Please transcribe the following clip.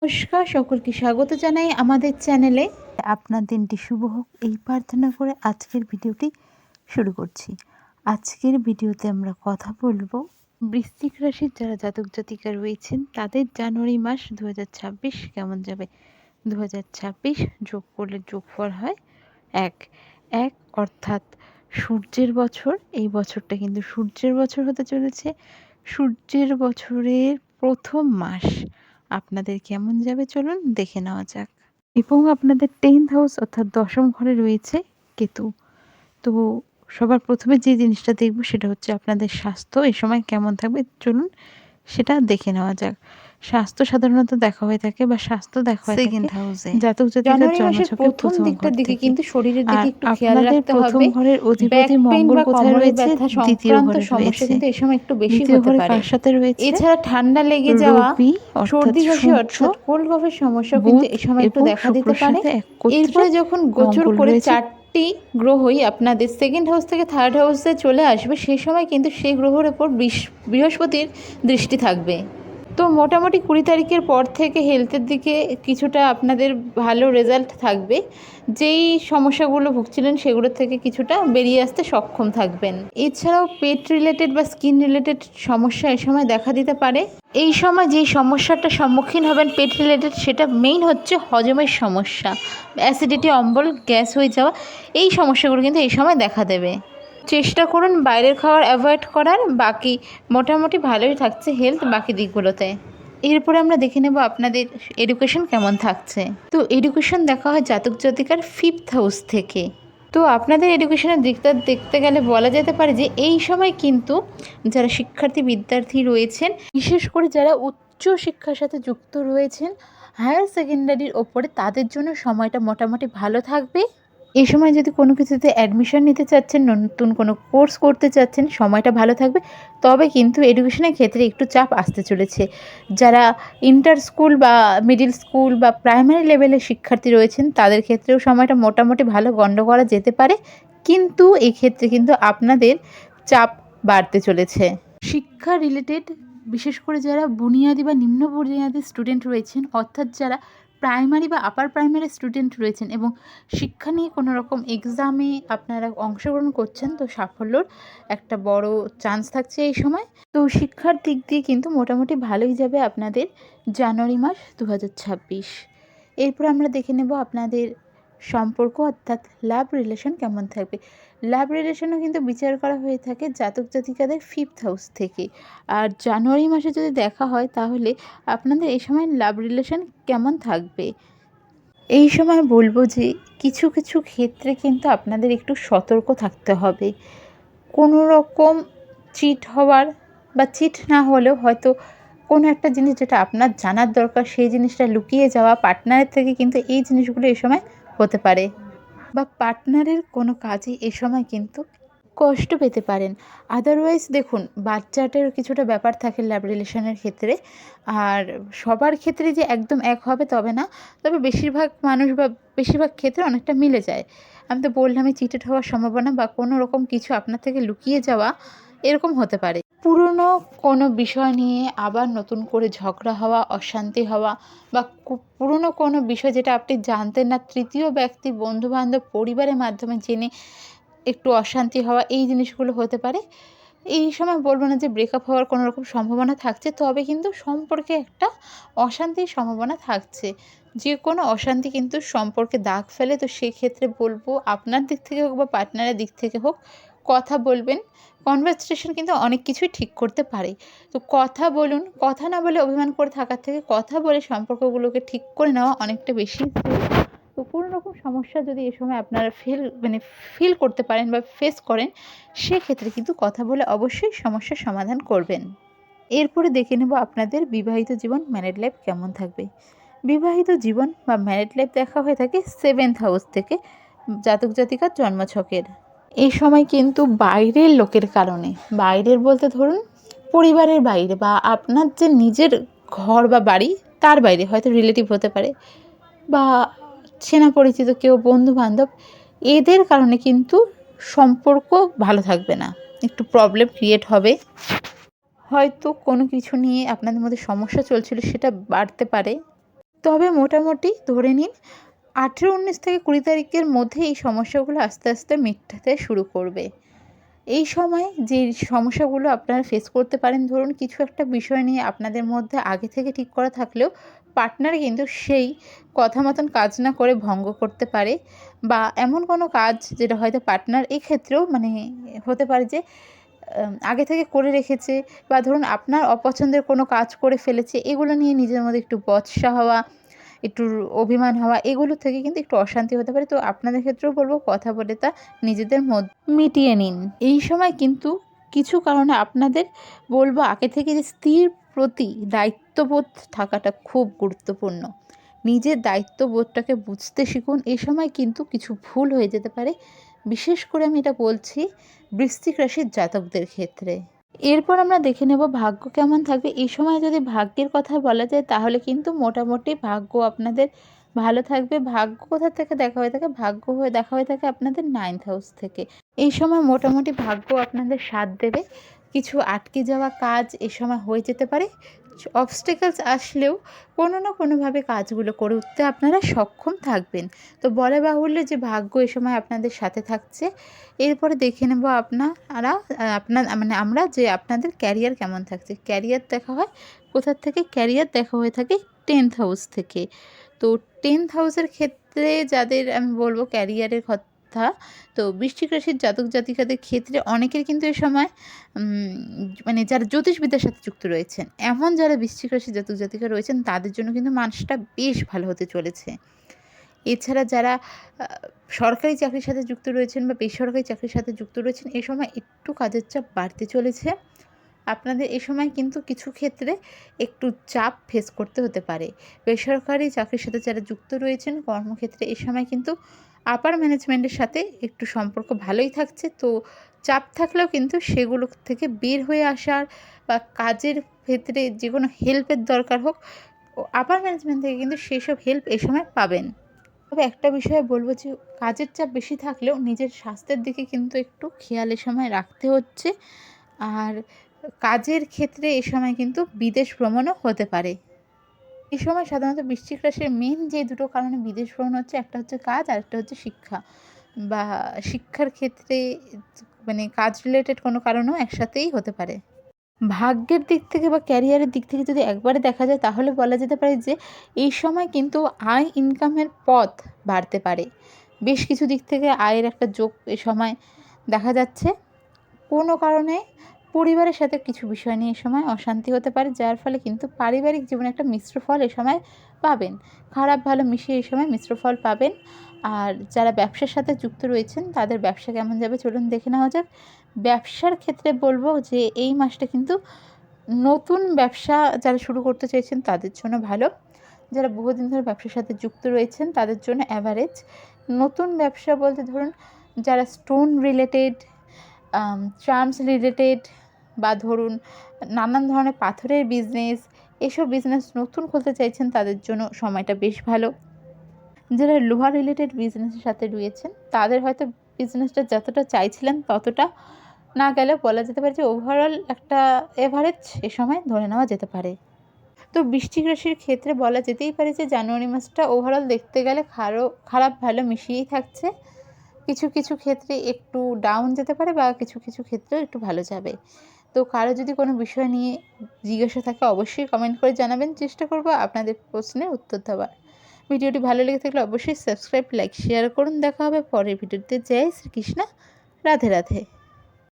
নমস্কার, সকলকে স্বাগত জানাই আমাদের চ্যানেলে। আপনার দিনটি শুভ হোক এই প্রার্থনা করে আজকের ভিডিওটি শুরু করছি। আজকের ভিডিওতে আমরা কথা বলবো বৃশ্চিক রাশির যারা জাতক জাতিকা রয়েছেন তাদের জানুয়ারি মাস 2026 কেমন যাবে। 2026 যোগ করলে যোগফল হয় 1 অর্থাৎ সূর্যের বছর। এই বছরটা কিন্তু সূর্যের বছর হতে চলেছে। সূর্যের বছরের প্রথম মাস আপনাদের কেমন যাবে চলুন দেখে নেওয়া যাক। এবং আপনাদের 10th হাউস অর্থাৎ দশম ঘরে রয়েছে কেতু। তো সবার প্রথমে যে জিনিসটা দেখব সেটা হচ্ছে আপনাদের স্বাস্থ্য এই সময় কেমন থাকবে চলুন সেটা দেখে নেওয়া যাক। স্বাস্থ্য সাধারণত দেখা হয়ে থাকে বা স্বাস্থ্য দেখা হয় সেকেন্ড হাউসে জাতক জাতিকার জন্মছকে প্রথম দিকটার দিকে কিন্তু শরীরের দিকে একটু খেয়াল আপনাদের রাখতে প্রথম হবে। ঘরের অধিপতি মঙ্গল কোথায় রয়েছে? দ্বিতীয় ঘরে সমস্যা রয়েছে। কিন্তু এই সময় একটু বেশি দ্বিতীয় হতে ঘরে পারে। কার সাথে রয়েছে? এছাড়া ঠান্ডা লেগে যাওয়া, রবি সর্দি কাশি অর্থাৎ কোল্ড কফের সমস্যা কিন্তু এই সময় একটু দেখা দিতে পারে। এরপরে যখন গোচর করে 4টি গ্রহই আপনাদের সেকেন্ড হাউস থেকে থার্ড হাউসে চলে আসবে সেই সময় কিন্তু সেই গ্রহের উপর বৃহস্পতির দৃষ্টি থাকবে। তো মোটামুটি 20 তারিখের পর থেকে হেলথের দিকে কিছুটা আপনাদের ভালো রেজাল্ট থাকবে। যেই সমস্যাগুলো ভুগছিলেন সেগুলোর থেকে কিছুটা বেরিয়ে আসতে সক্ষম থাকবেন। এছাড়াও পেট রিলেটেড বা স্কিন রিলেটেড সমস্যা এই সময় দেখা দিতে পারে। এই সময় যেই সমস্যাটার সম্মুখীন হবেন পেট রিলেটেড সেটা মেইন হচ্ছে হজমের সমস্যা, অ্যাসিডিটি, অম্বল, গ্যাস হয়ে যাওয়া, এই সমস্যাগুলো কিন্তু এই সময় দেখা দেবে। চেষ্টা করুন বাইরের খাবার অ্যাভয়েড করার। বাকি মোটামুটি ভালোই থাকছে হেলথ বাকি দিকগুলোতে। এরপরে আমরা দেখে নেব আপনাদের এডুকেশন কেমন থাকছে। তো এডুকেশন দেখা হয় জাতক জাতিকার 5th হাউস থেকে। তো আপনাদের এডুকেশনের দিকটা দেখতে গেলে বলা যেতে পারে যে এই সময় কিন্তু যারা শিক্ষার্থী বিদ্যার্থী রয়েছেন, বিশেষ করে যারা উচ্চ শিক্ষার সাথে যুক্ত রয়েছেন হায়ার সেকেন্ডারির ওপরে, তাদের জন্য সময়টা মোটামুটি ভালো থাকবে। এই সময় যদি কোনো কিছুতে অ্যাডমিশন নিতে চাচ্ছেন, নতুন কোনো কোর্স করতে চাচ্ছেন, সময়টা ভালো থাকবে। তবে কিন্তু এডুকেশনের ক্ষেত্রে একটু চাপ আসতে চলেছে। যারা ইন্টার স্কুল বা মিডিল স্কুল বা প্রাইমারি লেভেলের শিক্ষার্থী রয়েছেন তাদের ক্ষেত্রেও সময়টা মোটামুটি ভালো গণ্য করা যেতে পারে, কিন্তু এক্ষেত্রে কিন্তু আপনাদের চাপ বাড়তে চলেছে। শিক্ষা রিলেটেড বিশেষ করে যারা বুনিয়াদি বা নিম্ন বুনিয়াদি স্টুডেন্ট রয়েছেন, অর্থাৎ যারা প্রাইমারি বা আপার প্রাইমারি স্টুডেন্ট রয়েছেন এবং শিক্ষা নিয়ে কোনো রকম এক্সামে আপনারা অংশগ্রহণ করছেন, তো সাফল্যর একটা বড় চান্স থাকছে এই সময়। তো শিক্ষার দিক দিয়ে কিন্তু মোটামুটি ভালোই যাবে আপনাদের জানুয়ারি মাস 2026। এরপর আমরা দেখে নেব আপনাদের সম্পর্ক অর্থাৎ লাভ রিলেশন কেমন থাকবে। লাভ রিলেশনও কিন্তু বিচার করা হয়ে থাকে জাতক জাতিকাদের 5th হাউস থেকে। আর জানুয়ারি মাসে যদি দেখা হয় তাহলে আপনাদের এই সময় লাভ রিলেশন কেমন থাকবে। এই সময় বলবো যে কিছু কিছু ক্ষেত্রে কিন্তু আপনাদের একটু সতর্ক থাকতে হবে। কোনো রকম চিট হওয়ার বা চিট না হলেও হয়তো কোনো একটা জিনিস যেটা আপনার জানার দরকার সেই জিনিসটা লুকিয়ে যাওয়া পার্টনারের থেকে কিন্তু এই জিনিসগুলো এই সময় হতে পারে। বা পার্টনারের কোনো কাজে এ সময় কিন্তু কষ্ট পেতে পারেন। আদারওয়াইজ দেখুন বাচ্চাটারও কিছুটা ব্যাপার থাকে লাভ রিলেশনের ক্ষেত্রে। আর সবার ক্ষেত্রে যে একদম এক হবে তবে না, তবে বেশিরভাগ মানুষ বা বেশিরভাগ ক্ষেত্রে অনেকটা মিলে যায়। আমি তো বললামই চিটেড হওয়ার সম্ভাবনা বা কোনো রকম কিছু আপনার থেকে লুকিয়ে যাওয়া এরকম হতে পারে। পুরনো কোনো বিষয় নিয়ে আবার নতুন করে ঝগড়া হওয়া, অশান্তি হওয়া বা পুরনো কোনো বিষয় যেটা আপনি জানতেন না, তৃতীয় ব্যক্তি, বন্ধুবান্ধব, পরিবারের মাধ্যমে জেনে একটু অশান্তি হওয়া, এই জিনিসগুলো হতে পারে। এই সময় বলবো না যে ব্রেকআপ হওয়ার কোনো রকম সম্ভাবনা থাকছে, তবে কিন্তু সম্পর্কে একটা অশান্তির সম্ভাবনা থাকছে। যে কোনো অশান্তি কিন্তু সম্পর্কে দাগ ফেলে। তো সেক্ষেত্রে বলবো আপনার দিক থেকে হোক বা পার্টনারের দিক থেকে হোক কথা বলবেন। কনভারসেশন কিন্তু অনেক কিছুই ঠিক করতে পারে। তো কথা বলুন, কথা না বলে অভিমান করে থাকার থেকে কথা বলে সম্পর্কগুলোকে ঠিক করে নেওয়া অনেকটা বেশি। তো কোনো রকম সমস্যা যদি এ সময় আপনারা ফিল করতে পারেন বা ফেস করেন, সেক্ষেত্রে কিন্তু কথা বলে অবশ্যই সমস্যার সমাধান করবেন। এরপরে দেখে নেব আপনাদের বিবাহিত জীবন, ম্যারিড লাইফ কেমন থাকবে। বিবাহিত জীবন বা ম্যারিড লাইফ দেখা হয়ে থাকে 7th হাউস থেকে জাতক জাতিকার জন্মছকের। এই সময় কিন্তু বাইরের লোকের কারণে, বাইরের বলতে ধরুন পরিবারের বাইরে বা আপনার যে নিজের ঘর বা বাড়ি তার বাইরে, হয়তো রিলেটিভ হতে পারে বা চেনা পরিচিত কেউ, বন্ধুবান্ধব, এদের কারণে কিন্তু সম্পর্ক ভালো থাকবে না, একটু প্রবলেম ক্রিয়েট হবে। হয়তো কোনো কিছু নিয়ে আপনাদের মধ্যে সমস্যা চলছিল সেটা বাড়তে পারে। তবে মোটামুটি ধরে নিন 18-19 থেকে 20 তারিখের মধ্যে এই সমস্যাগুলো আস্তে আস্তে মিটতে শুরু করবে। এই সময় যে সমস্যাগুলো আপনারা ফেস করতে পারেন, ধরুন কিছু একটা বিষয় নিয়ে আপনাদের মধ্যে আগে থেকে ঠিক করা থাকলেও পার্টনার কিন্তু সেই কথা মতন কাজ না করে ভঙ্গ করতে পারে, বা এমন কোনো কাজ যেটা হয়তো পার্টনার এক্ষেত্রেও মানে হতে পারে যে আগে থেকে করে রেখেছে, বা ধরুন আপনার অপছন্দের কোনো কাজ করে ফেলেছে, এগুলো নিয়ে নিজের মধ্যে একটু বচসা হওয়া, একটু অভিমান হওয়া, এগুলো থেকে কিন্তু একটু অশান্তি হতে পারে। তো আপনাদের ক্ষেত্রেও বলব কথা বলে তা নিজেদের মধ্যে মিটিয়ে নিন। এই সময় কিন্তু কিছু কারণে আপনাদের বলবো আগে থেকে যে স্ত্রীর প্রতি দায়িত্ববোধ থাকাটা খুব গুরুত্বপূর্ণ। নিজের দায়িত্ববোধটাকে বুঝতে শিখুন। এই সময় কিন্তু কিছু ভুল হয়ে যেতে পারে, বিশেষ করে আমি এটা বলছি বৃশ্চিক রাশির জাতকদের ক্ষেত্রে। এরপর আমরা দেখে নেব ভাগ্য কেমন থাকবে। এই সময় যদি ভাগ্যের কথা বলা যায় তাহলে কিন্তু মোটামুটি ভাগ্য আপনাদের ভালো থাকবে। ভাগ্য কোথা থেকে দেখা হয়ে থাকে? ভাগ্য হয়ে দেখা হয়ে থাকে আপনাদের 9th হাউস থেকে। এই সময় মোটামুটি ভাগ্য আপনাদের সাথ দেবে। কিছু আটকে যাওয়া কাজ এ সময় হয়ে যেতে পারে। অবস্টেকলস আসলেও কোনো না কোনোভাবে কাজগুলো করে উঠতে আপনারা সক্ষম থাকবেন। তো বলা বাহুল্য যে ভাগ্য এ সময় আপনাদের সাথে থাকছে। এরপরে দেখে নেব আমরা যে আপনাদের ক্যারিয়ার কেমন থাকছে। ক্যারিয়ার দেখা হয় কোথা থেকে? ক্যারিয়ার দেখা হয়ে থাকে 10th হাউস থেকে। তো 10th হাউসের ক্ষেত্রে যাদের আমি বলব ক্যারিয়ারের কথা, তো বৃশ্চিক রাশির জাতক জাতিকাদের ক্ষেত্রে অনেকের কিন্তু এ সময় মানে যারা জ্যোতিষবিদ্যার সাথে যুক্ত রয়েছেন, এমন যারা বৃশ্চিক রাশির জাতক জাতিকা রয়েছেন তাদের জন্য কিন্তু মাসটা বেশ ভালো হতে চলেছে। এছাড়া যারা সরকারি চাকরির সাথে যুক্ত রয়েছেন বা বেসরকারি চাকরির সাথে যুক্ত রয়েছেন, এ সময় একটু কাজের চাপ বাড়তে চলেছে। আপনাদের এ সময় কিন্তু কিছু ক্ষেত্রে একটু চাপ ফেস করতে হতে পারে। বেসরকারি চাকরির সাথে যারা যুক্ত রয়েছেন কর্মক্ষেত্রে, এ সময় কিন্তু আপার ম্যানেজমেন্টের সাথে একটু সম্পর্ক ভালোই থাকছে। তো চাপ থাকলেও কিন্তু সেগুলো থেকে বের হয়ে আসার বা কাজের ক্ষেত্রে যে কোনো হেল্পের দরকার হোক, আপার ম্যানেজমেন্ট থেকে কিন্তু সেসব হেল্প এ সময় পাবেন। তবে একটা বিষয়ে বলব যে কাজের চাপ বেশি থাকলেও নিজের স্বাস্থ্যের দিকে কিন্তু একটু খেয়াল এ সময় রাখতে হচ্ছে। আর কাজের ক্ষেত্রে এ সময় কিন্তু বিদেশ ভ্রমণও হতে পারে। এই সময় সাধারণত বৃশ্চিক রাশির মেন যে দুটো কারণে বিদেশ ভ্রমণ হচ্ছে, একটা হচ্ছে কাজ আর একটা হচ্ছে শিক্ষা, বা শিক্ষার ক্ষেত্রে মানে কাজ রিলেটেড কোনো কারণও একসাথেই হতে পারে। ভাগ্যের দিক থেকে বা ক্যারিয়ারের দিক থেকে যদি একবারে দেখা যায় তাহলে বলা যেতে পারে যে এই সময় কিন্তু আয় ইনকামের পথ বাড়তে পারে। বেশ কিছু দিক থেকে আয়ের একটা যোগ এ সময় দেখা যাচ্ছে। কোনো কারণে পরিবারের সাথে কিছু বিষয় নিয়ে এ সময় অশান্তি হতে পারে, যার ফলে কিন্তু পারিবারিক জীবনে একটা মিশ্র ফল এ সময় পাবেন। খারাপ ভালো মিশিয়ে এই সময় মিশ্র ফল পাবেন। আর যারা ব্যবসার সাথে যুক্ত রয়েছেন তাদের ব্যবসা কেমন যাবে চলুন দেখে নেওয়া যাক। ব্যবসার ক্ষেত্রে বলবো যে এই মাসটা কিন্তু নতুন ব্যবসা যারা শুরু করতে চাইছেন তাদের জন্য ভালো। যারা বহুদিন ধরে ব্যবসার সাথে যুক্ত রয়েছেন তাদের জন্য অ্যাভারেজ। নতুন ব্যবসা বলতে ধরুন যারা স্টোন রিলেটেড, চার্মস রিলেটেড, বা ধরুন নানান ধরনের পাথরের বিজনেস, এসব বিজনেস নতুন খুলতে চাইছেন তাদের জন্য সময়টা বেশ ভালো। যারা লোহা রিলেটেড বিজনেসের সাথে রয়েছেন তাদের হয়তো বিজনেসটা যতটা চাইছিলেন ততটা না গেলেও বলা যেতে পারে যে ওভারঅল একটা এভারেজ এ সময় ধরে নেওয়া যেতে পারে। তো বৃশ্চিক রাশির ক্ষেত্রে বলা যেতেই পারে যে জানুয়ারি মাসটা ওভারঅল দেখতে গেলে খারাপ ভালো মিশিয়েই থাকছে। কিছু কিছু ক্ষেত্রে একটু ডাউন যেতে পারে বা কিছু কিছু ক্ষেত্রে একটু ভালো যাবে। তো কারো যদি কোনো বিষয় নিয়ে জিজ্ঞাসা থাকে অবশ্যই কমেন্ট করে জানাবেন, চেষ্টা করব আপনাদের প্রশ্নের উত্তর দেওয়ার। ভিডিওটি ভালো লেগে থাকলে অবশ্যই সাবস্ক্রাইব লাইক শেয়ার করুন। দেখা হবে পরের ভিডিওতে। জয় শ্রীকৃষ্ণ, রাধে রাধে।